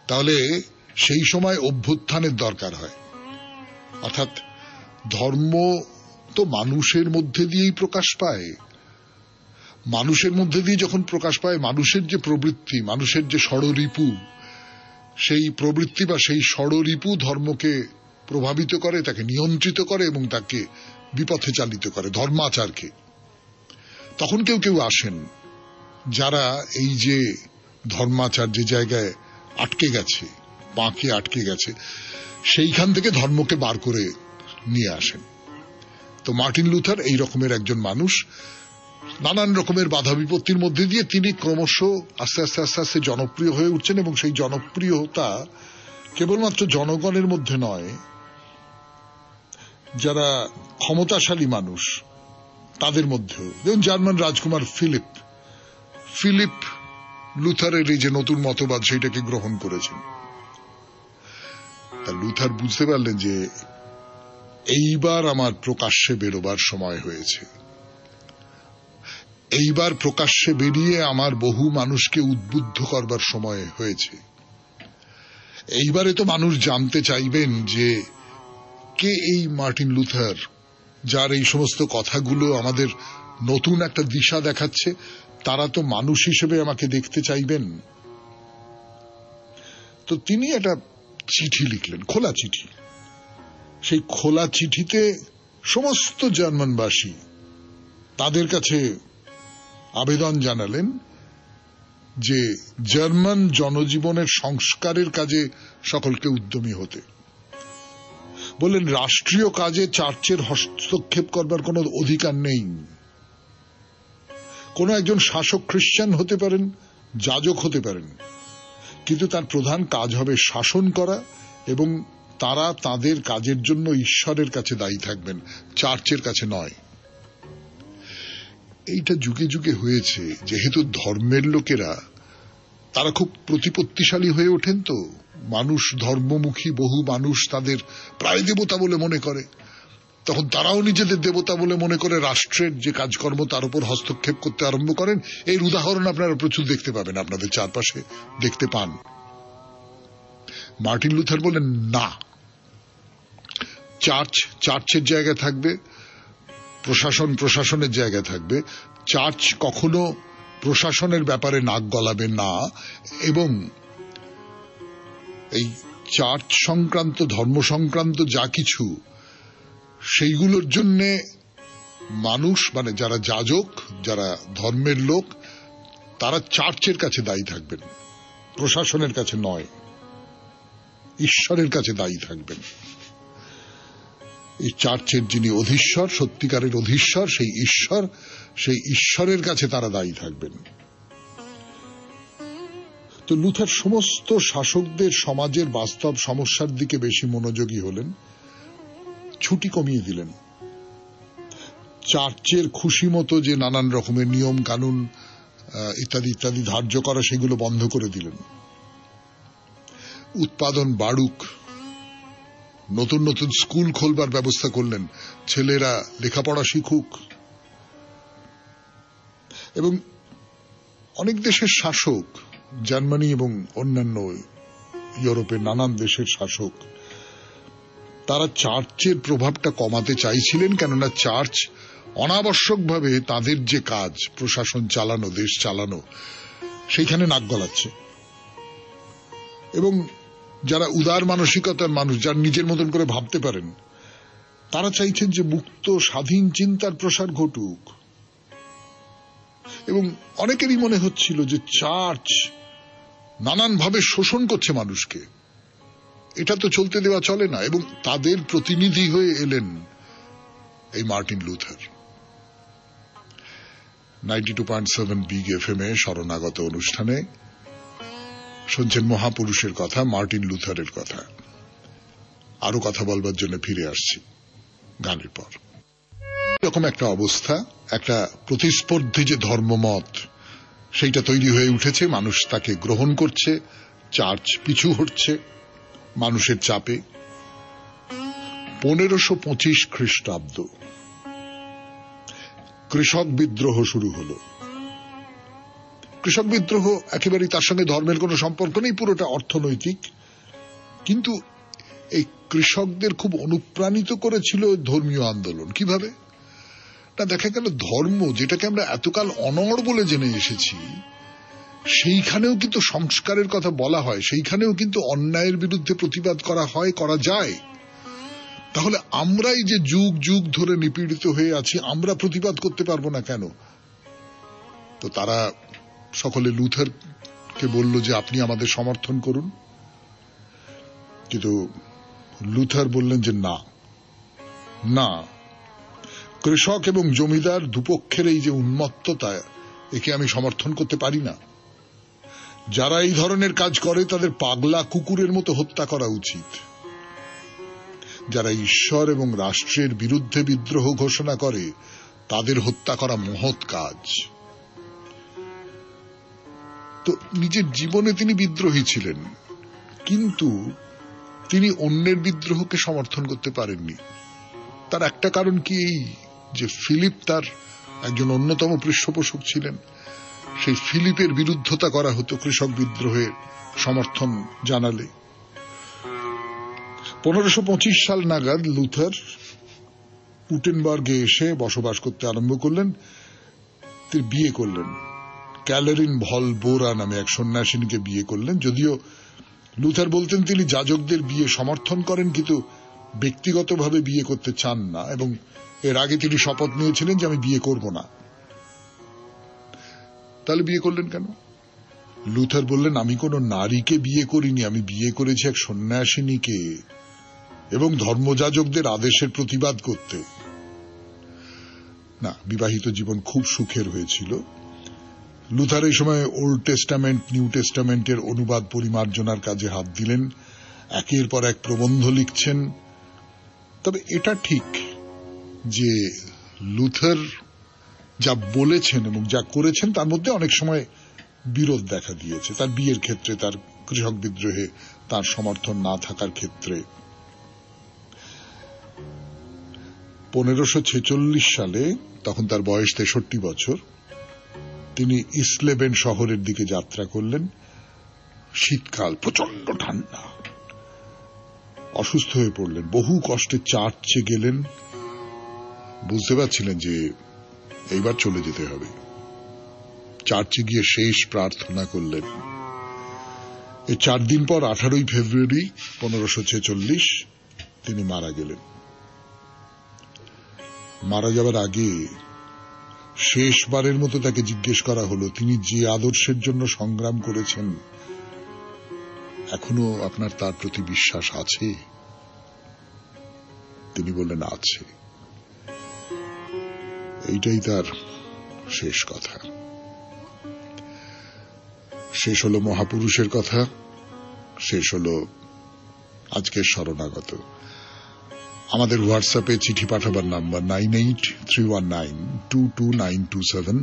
তাহলে সেই সময় অভ্যুত্থানের দরকার হয়। অর্থাৎ ধর্ম তো মানুষের মধ্যে দিয়েই প্রকাশ পায়। মানুষের মধ্যে দিয়ে যখন প্রকাশ পায়, মানুষের যে প্রবৃত্তি, মানুষের যে ষড়রিপু, সেই প্রবৃত্তি বা সেই ষড়রিপু ধর্মকে প্রভাবিত করে, তাকে নিয়ন্ত্রিত করে এবং তাকে বিপথে চালিত করে, ধর্মাচারকে। তখন কেউ কেউ আসেন যারা এই যে ধর্মাচার যে জায়গায় আটকে গেছে, বাঁকে আটকে গেছে, সেইখান থেকে ধর্মকে বার করে নিয়ে আসেন। তো মার্টিন লুথার এই রকমের একজন মানুষ। নানান রকমের বাধা বিপত্তির মধ্যে দিয়ে তিনি ক্রমশ আস্তে আস্তে আস্তে আস্তে জনপ্রিয় হয়ে উঠছেন, এবং সেই জনপ্রিয়তা কেবলমাত্র জনগণের মধ্যে নয়, যারা ক্ষমতাশালী মানুষ তাদের মধ্যেও। যেমন জার্মান রাজকুমার ফিলিপ লুথারের এই যে নতুন মতবাদ সেইটাকে গ্রহণ করেছেন। তা লুথার বুঝতে পারলেন যে এইবার আমার প্রকাশ্যে বেরোবার সময় হয়েছে, এইবার প্রকাশ্যে বেরিয়ে আমার বহু মানুষকে উদ্বুদ্ধ করবার সময় হয়েছে। এইবারে তো মানুষ জানতে চাইবেন যে কে এই মার্টিন লুথার, যার এই সমস্ত কথাগুলো আমাদের নতুন একটা দিশা দেখাচ্ছে। তারা তো মানুষ হিসেবে আমাকে দেখতে চাইবেন। তো তিনি একটা চিঠি লিখলেন, খোলা চিঠি। সেই খোলা চিঠিতে সমস্ত জার্মানবাসী তাদের কাছে আবেদন জানালেন যে জার্মান জনজীবনের সংস্কারের কাজে সকলকে উদ্যমী হতে। বললেন রাষ্ট্রীয় কাজে চার্চের হস্তক্ষেপ করবার কোনো অধিকার নেই। কোন একজন শাসক খ্রিস্টান হতে পারেন, যাজক হতে পারেন, কিন্তু তার প্রধান কাজ হবে শাসন করা, এবং তারা তাদের কাজের জন্য ঈশ্বরের কাছে দায়ী থাকবেন, চার্চের কাছে নয়। এইটা যুগে যুগে হয়েছে। যেহেতু ধর্মের লোকেরা তারা খুব প্রতিপত্তিশালী হয়ে ওঠেন, তো মানুষ ধর্মমুখী বহু মানুষ তাদের প্রায় দেবতা বলে মনে করে, তখন তারাও নিজেদের দেবতা বলে মনে করে রাষ্ট্রের যে কাজকর্ম তার উপর হস্তক্ষেপ করতে আরম্ভ করেন। এর উদাহরণ আপনারা প্রচুর দেখতে পাবেন, আপনাদের চারপাশে দেখতে পান। মার্টিন লুথার বলেন না, চার্চ চার্চের জায়গায় থাকবে, প্রশাসন প্রশাসনের জায়গায় থাকবে। চার্চ কখনো প্রশাসনের ব্যাপারে নাক গলাবে না, এবং এই চার্চ সংক্রান্ত ধর্ম সংক্রান্ত যা কিছু সেইগুলোর জন্য মানুষ, মানে যারা যাজক, যারা ধর্মের লোক, তারা চার্চের কাছে দায়ী থাকবেন, প্রশাসনের কাছে নয়, ঈশ্বরের কাছে দায়ী থাকবেন। এই চার্চের যিনি অধীশ্বর, সত্যিকারের অধীশ্বর, সেই ঈশ্বরের কাছে তারা দায়ী থাকবেন। তো লুথার সমস্ত শাসকদের সমাজের বাস্তব সমস্যার দিকে বেশি মনোযোগী হলেন, ছুটি কমিয়ে দিলেন। চার্চের খুশি মতো যে নানান রকমের নিয়ম কানুন ইত্যাদি ইত্যাদি ধার্য করা, সেগুলো বন্ধ করে দিলেন। উৎপাদন বাড়ুক, নতুন নতুন স্কুল খোলবার ব্যবস্থা করলেন, ছেলেরা লেখাপড়া শিখুক। এবং অনেক দেশের শাসক, জার্মানি এবং অন্যান্য ইউরোপের নানান দেশের শাসক, তারা চার্চের প্রভাবটা কমাতে চাইছিলেন, কেননা চার্চ অনাবশ্যকভাবে তাদের যে কাজ, প্রশাসন চালানো, দেশ চালানো, সেইখানে নাক গলাচ্ছে। এবং যারা উদার মানসিকতার মানুষ, যারা নিজের মতন করে ভাবতে পারেন, তারা চাইছেন যে মুক্ত স্বাধীন চিন্তার প্রসার ঘটুক। এবং অনেকেরই মনে হচ্ছিল যে চার্চ নানানভাবে শোষণ করছে মানুষকে, এটা তো চলতে দেওয়া চলে না। এবং তাদের প্রতিনিধি হয়ে এলেন এই মার্টিন লুথার। 92.7 বিগ FM এ শরণাগত অনুষ্ঠানে শুনছেন মহাপুরুষের কথা, মার্টিন লুথারের কথা। আরো কথা বলবার জন্য ফিরে আসছি গানের পর। এরকম একটা অবস্থা, একটা প্রতিস্পর্ধী যে ধর্মমত, সেইটা তৈরি হয়ে উঠেছে। মানুষ তাকে গ্রহণ করছে, চার্চ পিছু হটছে মানুষের চাপে। 1525 খ্রিস্টাব্দ, কৃষক বিদ্রোহ শুরু হলো। কৃষক বিদ্রোহ একেবারেই, তার সঙ্গে ধর্মের কোনো সম্পর্ক নেই, পুরোটা অর্থনৈতিক। কিন্তু এই কৃষকদের খুব অনুপ্রাণিত করেছিল ধর্মীয় আন্দোলন। কিভাবে না, দেখা গেল ধর্ম, যেটাকে আমরা এতকাল অনড় বলে জেনে এসেছি, সেইখানেও কিন্তু সংস্কারের কথা বলা হয়, সেইখানেও কিন্তু অন্যায়ের বিরুদ্ধে প্রতিবাদ করা হয়, করা যায়। তাহলে আমরাই যে যুগ যুগ ধরে নিপীড়িত হয়ে আছি, আমরা প্রতিবাদ করতে পারবো না কেন? তো তারা সকলে লুথারকে বলল যে আপনি আমাদের সমর্থন করুন। কিন্তু লুথার বললেন যে না না, কৃষক এবং জমিদার দুপক্ষের এই যে উন্মত্ততা, একে আমি সমর্থন করতে পারি না। যারা এই ধরনের কাজ করে তাদের পাগলা কুকুরের মতো হত্যা করা উচিত। যারা ঈশ্বর এবং রাষ্ট্রের বিরুদ্ধে বিদ্রোহ ঘোষণা করে তাদের হত্যা করা মহৎ কাজ। তো নিজের জীবনে তিনি বিদ্রোহী ছিলেন, কিন্তু তিনি অন্যের বিদ্রোহকে সমর্থন করতে পারেননি। তার একটা কারণ কি এই যে ফিলিপ তার একজন অন্যতম পৃষ্ঠপোষক ছিলেন, সেই ফিলিপের বিরুদ্ধতা করা হতো কৃষক বিদ্রোহের সমর্থন জানালে। 1525 সাল নাগাদ লুথার উটেনবার্গে এসে বসবাস করতে আরম্ভ করলেন। তিনি বিয়ে করলেন, ক্যালারিন ভল বোরা নামে এক সন্ন্যাসিনীকে বিয়ে করলেন। যদিও লুথার বলতেন তিনি যাজকদের বিয়ে সমর্থন করেন, কিন্তু ব্যক্তিগতভাবে বিয়ে করতে চান না, এবং এর আগে তিনি শপথ নিয়েছিলেন যে আমি বিয়ে করব না। তাহলে বিয়ে করলেন কেন? লুথার বললেন আমি কোন নারীকে বিয়ে করিনি, আমি বিয়ে করেছি এক সন্ন্যাসিনীকে, এবং ধর্মযাজকদের আদেশের প্রতিবাদ করতে। না, বিবাহিত জীবন খুব সুখের হয়েছিল। লুথার এই সময় ওল্ড টেস্টামেন্ট, নিউ টেস্টামেন্টের অনুবাদ পরিমার্জনার কাজে হাত দিলেন, একের পর এক প্রবন্ধ লিখছেন। তবে এটা ঠিক যে লুথার যা বলেছেন এবং যা করেছেন তার মধ্যে অনেক সময় বিরোধ দেখা দিয়েছে। তার বিয়ের ক্ষেত্রে, তার কৃষক বিদ্রোহে তার সমর্থন না থাকার ক্ষেত্রে। 1546 সালে, তখন তার বয়স 63 বছর, তিনি ইসলেবেন শহরের দিকে যাত্রা করলেন। শীতকাল, প্রচন্ড ঠান্ডা। অসুস্থ হয়ে পড়লেন, বহু কষ্টে চার্চে গেলেন। বুঝতে পারছিলেন যে এইবার চলে যেতে হবে। চার্চে গিয়ে শেষ প্রার্থনা করলেন। এই 4 দিন পর 18 ফেব্রুয়ারি 1546 তিনি মারা গেলেন। মারা যাবার আগে শেষবারের মতো তাকে জিজ্ঞেস করা হলো, তিনি যে আদর্শের জন্য সংগ্রাম করেছেন, এখনো আপনার তার প্রতি বিশ্বাস আছে? তিনি বললেন আছে। এইটাই তার শেষ কথা। শেষ হলো মহাপুরুষের কথা, শেষ হলো আজকের শরণাগত। আমাদের হোয়াটসঅ্যাপে চিঠি পাঠাবার নাম্বার 9831922927।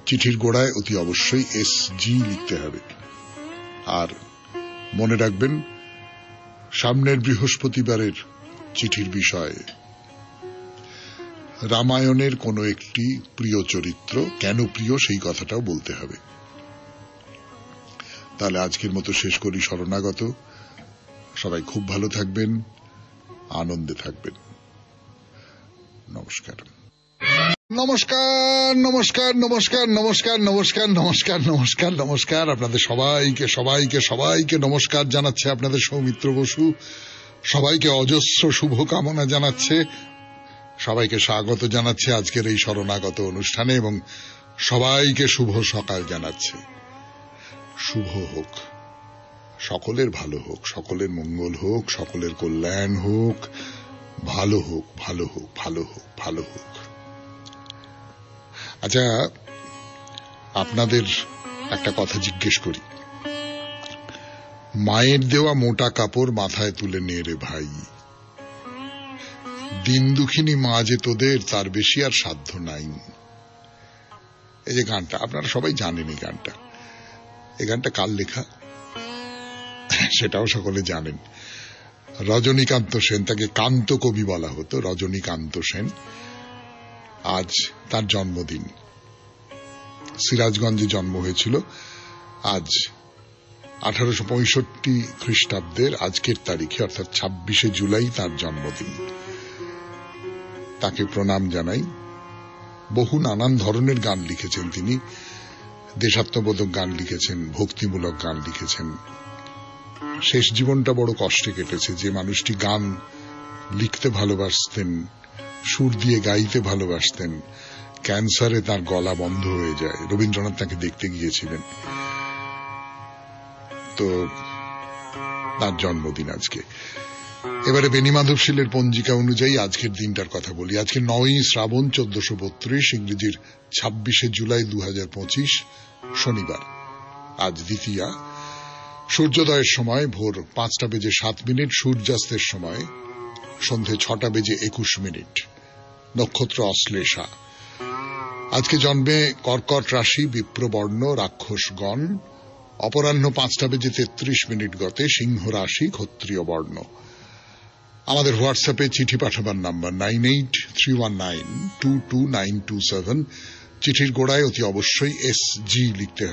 চিঠির গোড়ায় অতি অবশ্যই SG লিখতে হবে। আর মনে রাখবেন, সামনের বৃহস্পতিবারের চিঠির বিষয় রামায়ণের কোন একটি প্রিয় চরিত্র। কেন প্রিয় সেই কথাটাও বলতে হবে। তাহলে আজকের মতো শেষ করি শরণাগত। সবাই খুব ভালো থাকবেন, আনন্দে থাকবেন। নমস্কার, নমস্কার, নমস্কার, নমস্কার, নমস্কার, নমস্কার, নমস্কার, নমস্কার, নমস্কার। আপনাদের সবাইকে সবাইকে সবাইকে নমস্কার জানাচ্ছে আপনাদের সৌমিত্র বসু। সবাইকে অজস্র শুভকামনা জানাচ্ছে, সবাইকে স্বাগত জানাচ্ছে আজকের এই শরণাগত অনুষ্ঠানে, এবং সবাইকে শুভ সকাল জানাচ্ছে। শুভ হোক, সকলের ভালো হোক, সকলের মঙ্গল হোক, সকলের কল্যাণ হোক, ভালো হোক, ভালো হোক, ভালো হোক, ভালো হোক। আচ্ছা, আপনাদের একটা কথা জিজ্ঞেস করি। মায়ের দেওয়া মোটা কাপড় মাথায় তুলে নে রে ভাই, দিন দুঃখিনী মা যে তোদের, তার বেশি আর সাধ্য নাই। এই যে গানটা, আপনারা সবাই জানেন এই গানটা। এই গানটা কার লেখা সেটাও সকলে জানেন। রজনীকান্ত সেন, তাকে কান্ত কবি বলা হতো, রজনীকান্ত সেন। আজ তার জন্মদিন। সিরাজগঞ্জে জন্ম হয়েছিল। আজ 1865 খ্রিস্টাব্দের আজকের তারিখে, অর্থাৎ 26শে জুলাই তার জন্মদিন। তাকে প্রণাম জানাই। বহু নানান ধরনের গান লিখেছেন তিনি। দেশাত্মবোধক গান লিখেছেন, ভক্তিমূলক গান লিখেছেন। শেষ জীবনটা বড় কষ্টে কেটেছে। যে মানুষটি গান লিখতে ভালোবাসতেন, সুর দিয়ে গাইতে ভালোবাসতেন, ক্যান্সারে তার গলা বন্ধ হয়ে যায়। রবীন্দ্রনাথ তাকে দেখতে গিয়েছিলেন। তো তার জন্মদিন আজকে। এবারে বেণীমাধব শীলের পঞ্জিকা অনুযায়ী আজকের দিনটার কথা বলি। আজকে 9ই শ্রাবণ 1432, ইংরেজির 26শে জুলাই 2025, শনিবার। আজ দ্বিতীয়া। সূর্যোদয়ের সময় ভোর 5:07, সূর্যাস্তের সময় সন্ধে 6:21। নক্ষত্র অশ্লেষা। আজকে জন্মে কর্কট রাশি, বিপ্রবর্ণ, রাক্ষসগণ, অপরাহ্ন 5:33 গতে সিংহ রাশি, ক্ষত্রিয় বর্ণ। আমাদের হোয়াটসঅ্যাপে চিঠি পাঠাবার নাম্বার 9831922927। চিঠির গোড়ায় অতি অবশ্যই SG লিখতে হবে।